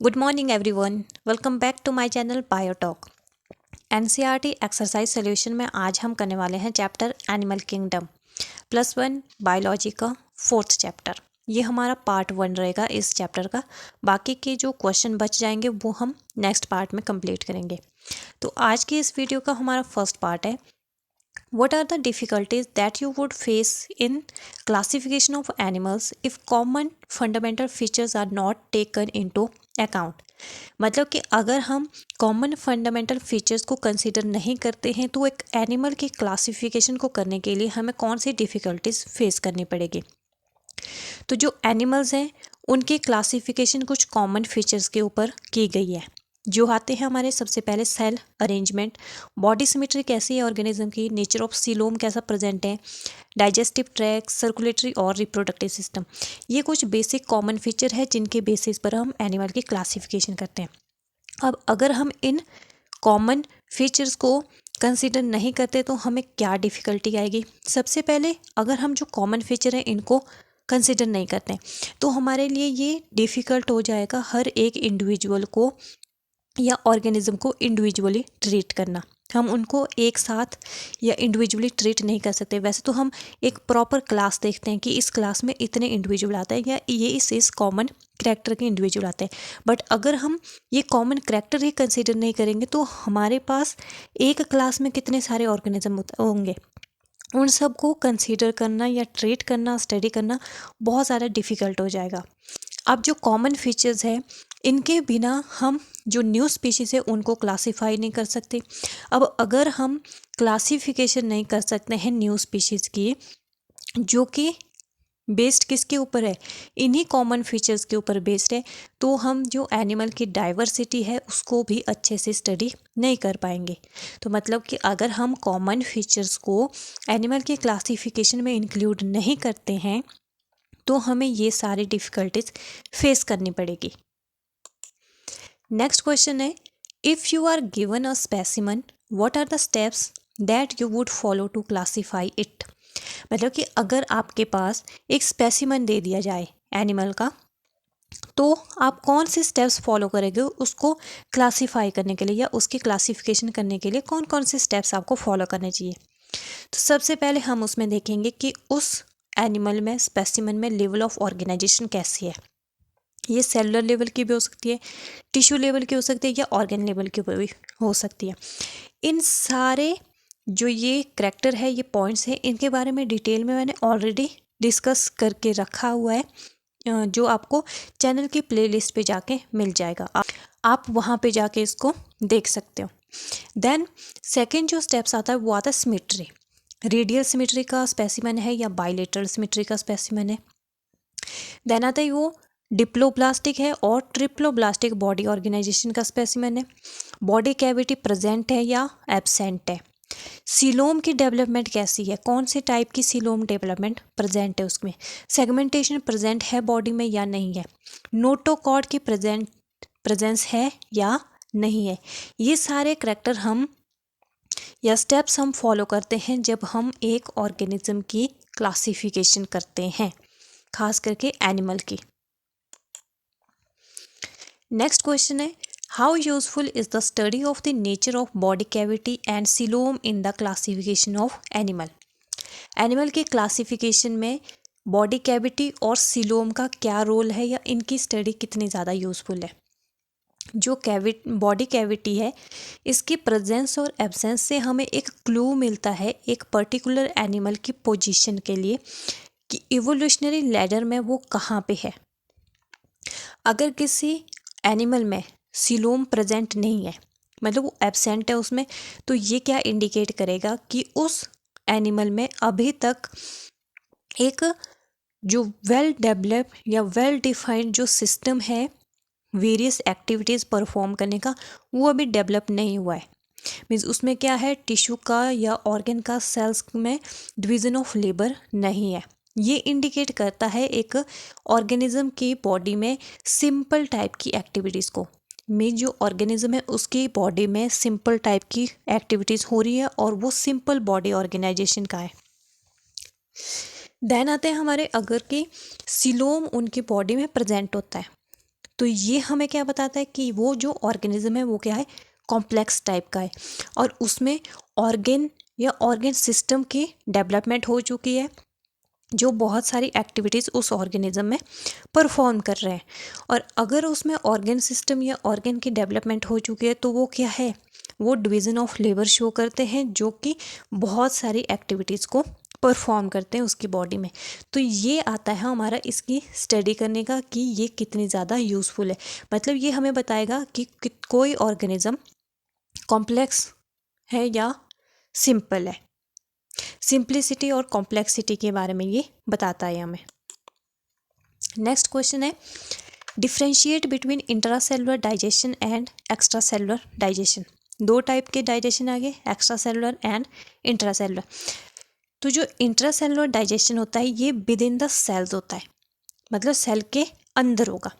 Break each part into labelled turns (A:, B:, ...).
A: Good morning everyone. Welcome back to my channel BioTalk. NCERT exercise solution में आज हम करने वाले हैं चैप्टर एनिमल किंगडम +1 बायोलॉजी का 4th चैप्टर। ये हमारा पार्ट 1 रहेगा इस चैप्टर का। बाकी के जो क्वेश्चन बच जाएंगे वो हम नेक्स्ट पार्ट में कंप्लीट करेंगे। तो आज की इस वीडियो का हमारा फर्स्ट पार्ट है, what are the difficulties that you would face in classification of animals if common fundamental features are not taken into account? मतलब कि अगर हम कॉमन फंडामेंटल फीचर्स को कंसीडर नहीं करते हैं तो एक एनिमल की क्लासिफिकेशन को करने के लिए हमें कौन सी डिफ़िकल्टीज फेस करनी पड़ेगी। तो जो एनिमल्स हैं उनकी क्लासिफिकेशन कुछ कॉमन फीचर्स के ऊपर की गई है। जो आते हैं हमारे सबसे पहले सेल अरेंजमेंट, बॉडी सिमेट्री कैसी है ऑर्गेनिज्म की, नेचर ऑफ सीलोम कैसा प्रेजेंट है, डाइजेस्टिव ट्रैक्ट, सर्कुलेटरी और रिप्रोडक्टिव सिस्टम। ये कुछ बेसिक कॉमन फीचर है जिनके बेसिस पर हम एनिमल की क्लासिफिकेशन करते हैं। अब अगर हम इन कॉमन फीचर्स को कंसीडर नहीं करते तो हमें क्या डिफ़िकल्टी आएगी। सबसे पहले अगर हम जो कॉमन फीचर हैं इनको कंसीडर नहीं करते तो हमारे लिए ये डिफ़िकल्ट हो जाएगा हर एक इंडिविजुअल को या ऑर्गेनिज्म को इंडिविजुअली ट्रीट करना। हम उनको एक साथ या इंडिविजुअली ट्रीट नहीं कर सकते। वैसे तो हम एक प्रॉपर क्लास देखते हैं कि इस क्लास में इतने इंडिविजुअल आते हैं या ये इस कॉमन करैक्टर के इंडिविजुअल आते हैं, बट अगर हम ये कॉमन करैक्टर ही कंसीडर नहीं करेंगे तो हमारे पास एक क्लास में कितने सारे ऑर्गेनिज्म होंगे। उन सब को कंसीडर करना या ट्रीट करना, स्टडी करना बहुत ज़्यादा डिफ़िकल्ट हो जाएगा। अब जो कॉमन फीचर्स है इनके बिना हम जो न्यू स्पीशीज़ है उनको क्लासीफाई नहीं कर सकते। अब अगर हम क्लासिफिकेशन नहीं कर सकते हैं न्यू स्पीशीज़ की, जो कि बेस्ड किसके ऊपर है, इन्हीं कॉमन फीचर्स के ऊपर बेस्ड है, तो हम जो एनिमल की डाइवर्सिटी है उसको भी अच्छे से स्टडी नहीं कर पाएंगे। तो मतलब कि अगर हम कॉमन फीचर्स को एनिमल की क्लासिफिकेशन में इंक्लूड नहीं करते हैं तो हमें ये सारी डिफ़िकल्टीज फेस करनी पड़ेगी। नेक्स्ट क्वेश्चन है, if you are given a specimen what are the steps that you would follow to classify it. मतलब कि अगर आपके पास एक स्पेसिमन दे दिया जाए एनिमल का तो आप कौन से स्टेप्स फॉलो करेंगे उसको क्लासीफाई करने के लिए या उसकी क्लासिफिकेशन करने के लिए कौन कौन से स्टेप्स आपको फॉलो करने चाहिए। तो सबसे पहले हम उसमें देखेंगे कि उस एनिमल में स्पेसिमन में लेवल ऑफ ऑर्गेनाइजेशन कैसी है। ये सेलुलर लेवल की भी हो सकती है, टिश्यू लेवल की हो सकती है या ऑर्गन लेवल की भी हो सकती है। इन सारे जो ये करैक्टर है, ये पॉइंट्स हैं, इनके बारे में डिटेल में मैंने ऑलरेडी डिस्कस करके रखा हुआ है, जो आपको चैनल की प्लेलिस्ट पे जाके मिल जाएगा। आप वहाँ पे जाके इसको देख सकते हो। देन सेकंड जो स्टेप्स आता है वो आता है सिमेट्री। रेडियल सिमेट्री का स्पेसिमन है या बाइलेटरल सिमेट्री का स्पेसिमन है। देन आता है वो डिप्लोब्लास्टिक है और ट्रिप्लोब्लास्टिक बॉडी ऑर्गेनाइजेशन का स्पेसिमन है। बॉडी कैविटी प्रेजेंट है या एब्सेंट है। सीलोम की डेवलपमेंट कैसी है, कौन से टाइप की सीलोम डेवलपमेंट प्रेजेंट है उसमें। सेगमेंटेशन प्रेजेंट है बॉडी में या नहीं है। नोटोकॉर्ड की प्रेजेंस है या नहीं है। ये सारे करैक्टर हम या स्टेप्स हम फॉलो करते हैं जब हम एक ऑर्गेनिज्म की क्लासिफिकेशन करते हैं, खास करके एनिमल की। नेक्स्ट क्वेश्चन है, how useful is the study of the nature of body cavity and coelom in the classification of animal. Animal की क्लासिफिकेशन में बॉडी कैविटी और सीलोम का क्या रोल है या इनकी स्टडी कितनी ज़्यादा यूजफुल है। जो बॉडी कैविटी है इसकी प्रेजेंस और एब्सेंस से हमें एक क्लू मिलता है एक पर्टिकुलर एनिमल की पोजीशन के लिए कि इवोल्यूशनरी लैडर में वो कहाँ पे है। अगर किसी एनिमल में सीलोम प्रेजेंट नहीं है, मतलब वो एब्सेंट है उसमें, तो ये क्या इंडिकेट करेगा कि उस एनिमल में अभी तक एक जो वेल डेवलप या वेल डिफाइंड जो सिस्टम है वेरियस एक्टिविटीज़ परफॉर्म करने का, वो अभी डेवलप नहीं हुआ है। मीन्स उसमें क्या है, टिश्यू का या ऑर्गन का सेल्स में डिवीज़न ऑफ लेबर नहीं है। ये इंडिकेट करता है एक ऑर्गेनिज्म की बॉडी में सिंपल टाइप की एक्टिविटीज़ को। मीन जो ऑर्गेनिज्म है उसकी बॉडी में सिंपल टाइप की एक्टिविटीज़ हो रही है और वो सिंपल बॉडी ऑर्गेनाइजेशन का है। देन आते हैं हमारे, अगर कि सीलोम उनकी बॉडी में प्रेजेंट होता है तो ये हमें क्या बताता है कि वो जो ऑर्गेनिज्म है वो क्या है, कॉम्प्लेक्स टाइप का है और उसमें ऑर्गेन या ऑर्गेन सिस्टम की डेवलपमेंट हो चुकी है, जो बहुत सारी एक्टिविटीज़ उस ऑर्गेनिज्म में परफॉर्म कर रहे हैं। और अगर उसमें ऑर्गेन सिस्टम या ऑर्गेन की डेवलपमेंट हो चुकी है तो वो क्या है, वो डिवीज़न ऑफ लेबर शो करते हैं, जो कि बहुत सारी एक्टिविटीज़ को परफॉर्म करते हैं उसकी बॉडी में। तो ये आता है हमारा इसकी स्टडी करने का कि ये कितनी ज़्यादा यूज़फुल है। मतलब ये हमें बताएगा कि कोई ऑर्गेनिज्म कॉम्प्लेक्स है या सिंपल है। सिंप्लिसिटी और कॉम्प्लेक्सिटी के बारे में ये बताता है हमें। नेक्स्ट क्वेश्चन है, differentiate between intracellular digestion and extra cellular digestion. दो टाइप के डाइजेशन आ गए, एक्स्ट्रा सेलुलर एंड इंट्रासेलुलर। तो जो इंट्रासेलुलर डाइजेशन होता है ये विद इन द सेल्स होता है, मतलब सेल के अंदर होगा।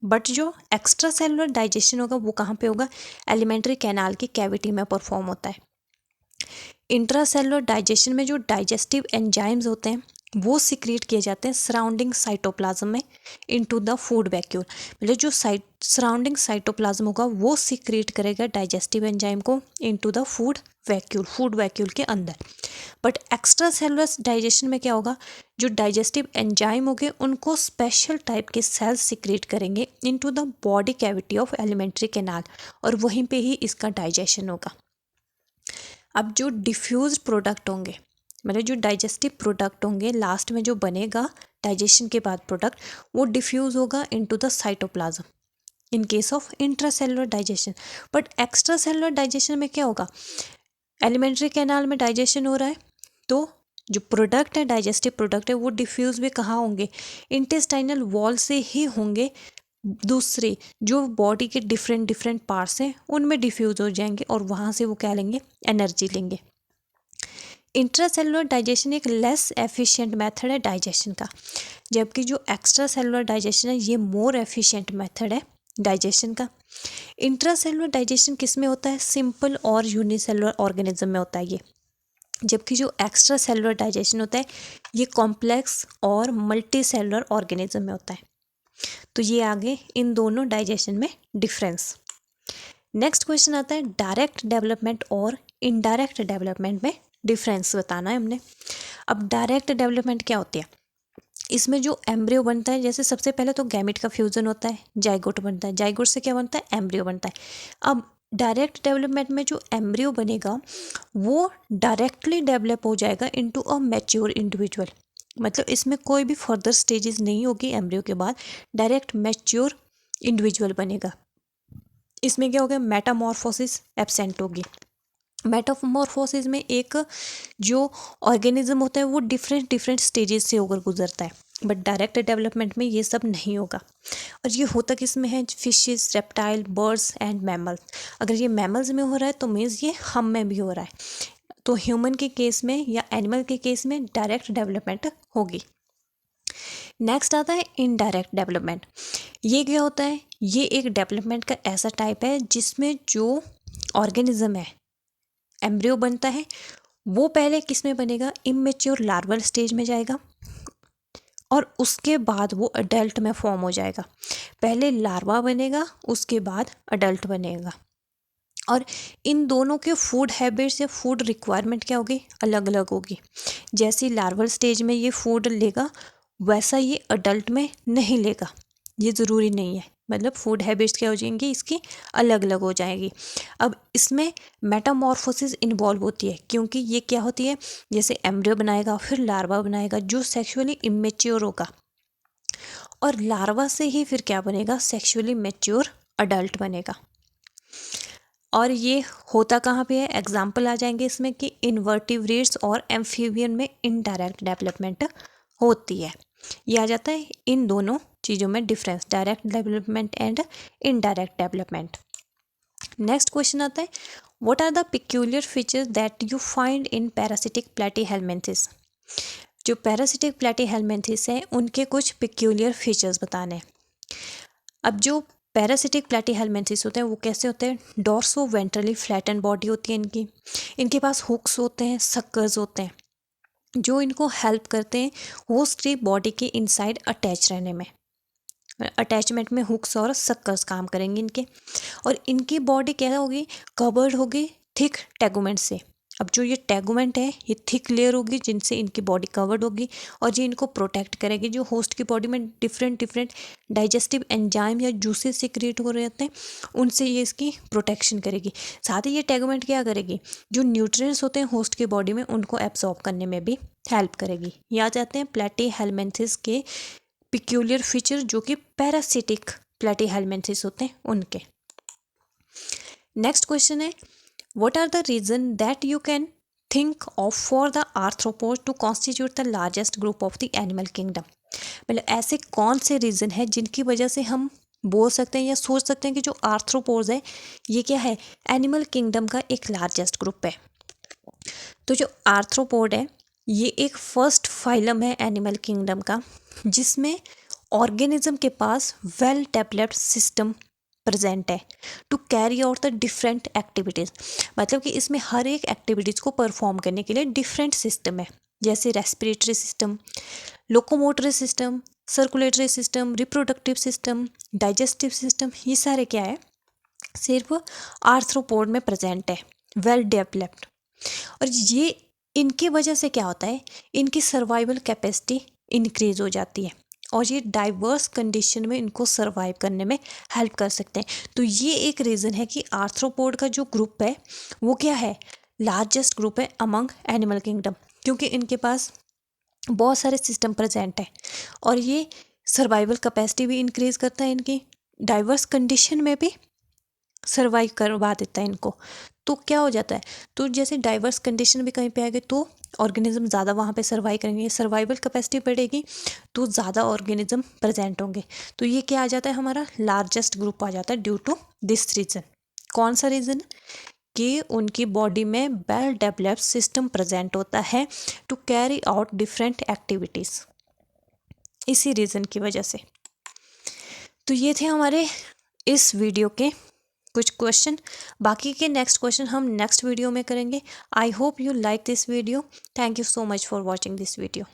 A: बट जो एक्स्ट्रा सेलुलर डाइजेशन होगा वो कहाँ पे होगा, एलिमेंट्री कैनाल की कैविटी में परफॉर्म होता है। इंट्रासेलुलर डाइजेशन में जो डाइजेस्टिव एंजाइम्स होते हैं वो सिक्रीट किए जाते हैं सराउंडिंग साइटोप्लाज्म में इनटू द फूड वैक्यूल। मतलब जो सराउंडिंग साइटोप्लाज्म होगा वो सिक्रीट करेगा डाइजेस्टिव एंजाइम को इनटू द फूड वैक्यूल के अंदर। बट एक्स्ट्रा सेलुलर डाइजेशन में क्या होगा, जो डाइजेस्टिव एंजाइम होंगे उनको स्पेशल टाइप के सेल्स सिक्रीट करेंगे into the body cavity of alimentary canal और वहीं पे ही इसका डाइजेशन होगा। अब जो डिफ्यूज प्रोडक्ट होंगे, मतलब जो डाइजेस्टिव प्रोडक्ट होंगे लास्ट में जो बनेगा डाइजेशन के बाद प्रोडक्ट, वो डिफ्यूज होगा into the cytoplasm in case of intracellular digestion. But extra cellular digestion में क्या होगा, एलिमेंट्री कैनाल में डाइजेशन हो रहा है तो जो प्रोडक्ट है, डाइजेस्टिव प्रोडक्ट है, वो डिफ्यूज भी कहाँ होंगे, इंटेस्टाइनल वॉल से ही होंगे। दूसरे जो बॉडी के डिफरेंट पार्ट्स हैं उनमें डिफ्यूज हो जाएंगे और वहाँ से वो क्या लेंगे, एनर्जी लेंगे। इंट्रासेलुलर डाइजेशन एक लेस एफिशिएंट मेथड है डाइजेशन का, जबकि जो एक्स्ट्रा सेलुलर डाइजेशन है ये मोर एफिशिएंट मेथड है डाइजेशन का। इंट्रासेलुलर डाइजेशन किस में होता है, सिंपल और यूनिसेलुलर ऑर्गेनिज्म में होता है ये, जबकि जो एक्स्ट्रा सेलुलर डाइजेशन होता है ये कॉम्प्लेक्स और मल्टी सेलुलर ऑर्गेनिज्म में होता है। तो ये आगे इन दोनों डाइजेशन में डिफरेंस। नेक्स्ट क्वेश्चन आता है, डायरेक्ट डेवलपमेंट और इनडायरेक्ट डेवलपमेंट में डिफरेंस बताना है हमने। अब डायरेक्ट डेवलपमेंट क्या होती है, इसमें जो एम्ब्रियो बनता है, जैसे सबसे पहले तो गैमेट का फ्यूजन होता है, जाइगोट बनता है, जाइगोट से क्या बनता है, एम्ब्रियो बनता है। अब डायरेक्ट डेवलपमेंट में जो एम्ब्रियो बनेगा वो डायरेक्टली डेवलप हो जाएगा इनटू अ मैच्योर इंडिविजुअल। मतलब इसमें कोई भी फर्दर स्टेजेस नहीं होगी एम्ब्रियो के बाद, डायरेक्ट मैच्योर इंडिविजुअल बनेगा। इसमें क्या होगा, मेटामॉर्फोसिस एब्सेंट होगी। मेटामॉर्फोसिस में एक जो ऑर्गेनिज्म होता है वो डिफरेंट स्टेजेस से होकर गुजरता है, बट डायरेक्ट डेवलपमेंट में ये सब नहीं होगा। और ये होता किस में है, fishes, reptile, birds and mammals. अगर ये मैमल्स में हो रहा है तो मीन्स ये हम में भी हो रहा है। तो ह्यूमन के केस में या एनिमल के केस में डायरेक्ट डेवलपमेंट होगी। नेक्स्ट आता है इनडायरेक्ट डेवलपमेंट। ये क्या होता है, ये एक डेवलपमेंट का ऐसा टाइप है जिसमें जो ऑर्गेनिज्म है, एम्ब्रियो बनता है, वो पहले किस में बनेगा, इमेच्योर लार्वल स्टेज में जाएगा और उसके बाद वो अडल्ट में फॉर्म हो जाएगा। पहले लार्वा बनेगा उसके बाद अडल्ट बनेगा। और इन दोनों के फूड हैबिट्स या फूड रिक्वायरमेंट क्या होगी, अलग अलग होगी। जैसे लार्वल स्टेज में ये फूड लेगा वैसा ये अडल्ट में नहीं लेगा, ये ज़रूरी नहीं है। मतलब फूड हैबिट्स क्या हो जाएंगी इसकी, अलग अलग हो जाएगी। अब इसमें मेटामॉर्फोसिस इन्वॉल्व होती है, क्योंकि ये क्या होती है, जैसे एम्ब्रियो बनाएगा फिर लार्वा बनाएगा जो सेक्सुअली इमेच्योर होगा, और लार्वा से ही फिर क्या बनेगा, सेक्सुअली मैच्योर अडल्ट बनेगा। और ये होता कहाँ पे है, एग्जाम्पल आ जाएंगे इसमें कि इनवर्टिब्रेट्स और एम्फीबियन में इनडायरेक्ट डेवलपमेंट होती है। ये आ जाता है इन दोनों चीज़ों में difference, direct development and indirect development. Next question आता है, what are the peculiar features that you find in parasitic platyhelminthes. जो पैरासिटिक प्लेटीहेल्मिन्थेस है उनके कुछ पिक्यूलियर फीचर्स बताने हैं। अब जो पैरासिटिक प्लेटीहेल्मिन्थेस होते हैं वो कैसे होते हैं, डॉर्सो वेंट्रली फ्लैटन बॉडी होती है इनकी, इनके पास हुक्स होते हैं, सक्कर्स होते हैं जो इनको हेल्प करते हैं होस्ट की बॉडी के इनसाइड अटैच रहने में। अटैचमेंट में हुक्स और सक्कर्स काम करेंगे इनके। और इनकी बॉडी क्या होगी, कवर्ड होगी थिक टेगुमेंट से। अब जो ये टेगुमेंट है ये थिक लेयर होगी जिनसे इनकी बॉडी कवर्ड होगी और ये इनको प्रोटेक्ट करेगी। जो होस्ट की बॉडी में डिफरेंट डाइजेस्टिव एंजाइम या जूसेस सिक्रिएट हो रहे होते हैं उनसे ये इसकी प्रोटेक्शन करेगी। साथ ही ये टेगुमेंट क्या करेगी, जो न्यूट्रिएंट्स होते हैं होस्ट की बॉडी में उनको एब्जॉर्ब करने में भी हेल्प करेगी। ये आ जाते हैं प्लेटीहेल्मिन्थेस के पिक्यूलियर फीचर जो कि पैरासिटिक प्लेटीहेल्मिन्थेस होते हैं उनके। नेक्स्ट क्वेश्चन है, what are the reason that you can think of for the arthropods to constitute the largest group of the animal kingdom? मतलब ऐसे कौन से रीज़न है जिनकी वजह से हम बोल सकते हैं या सोच सकते हैं कि जो आर्थ्रोपोड्स है ये क्या है, एनिमल किंगडम का एक लार्जेस्ट ग्रुप है। तो जो आर्थ्रोपोड है ये एक फर्स्ट फाइलम है एनिमल किंगडम का जिसमें ऑर्गेनिज्म के पास वेल डेवलप्ड सिस्टम प्रेजेंट है to carry out the different activities. मतलब कि इसमें हर एक एक्टिविटीज़ को परफॉर्म करने के लिए डिफरेंट सिस्टम है, जैसे respiratory system, locomotory system, circulatory system, reproductive system, digestive system. ये सारे क्या है, सिर्फ आर्थ्रोपोड में प्रेजेंट है, वेल डेवलप्ड। और ये इनकी वजह से क्या होता है, इनकी सर्वाइवल कैपेसिटी इंक्रीज हो जाती है और ये डाइवर्स कंडीशन में इनको सर्वाइव करने में हेल्प कर सकते हैं। तो ये एक रीज़न है कि आर्थ्रोपोड का जो ग्रुप है वो क्या है, लार्जेस्ट ग्रुप है अमंग एनिमल किंगडम, क्योंकि इनके पास बहुत सारे सिस्टम प्रेजेंट है और ये सर्वाइवल कैपेसिटी भी इंक्रीज करता है, इनकी डाइवर्स कंडीशन में भी सर्वाइव करवा देता है इनको। तो क्या हो जाता है, तो जैसे डाइवर्स कंडीशन भी कहीं पे आएगी तो ऑर्गेनिज्म ज़्यादा वहाँ पे सर्वाइव करेंगे, सर्वाइवल कैपेसिटी बढ़ेगी तो ज़्यादा ऑर्गेनिज्म प्रेजेंट होंगे। तो ये क्या आ जाता है, हमारा लार्जेस्ट ग्रुप आ जाता है ड्यू टू दिस रीज़न। कौन सा रीज़न, कि उनकी बॉडी में वेल डेवलप्ड सिस्टम प्रेजेंट होता है to carry out different activities, इसी रीज़न की वजह से। तो ये थे हमारे इस वीडियो के कुछ क्वेश्चन। बाकी के नेक्स्ट क्वेश्चन हम नेक्स्ट वीडियो में करेंगे। I hope you like this video. Thank you so much for watching this video.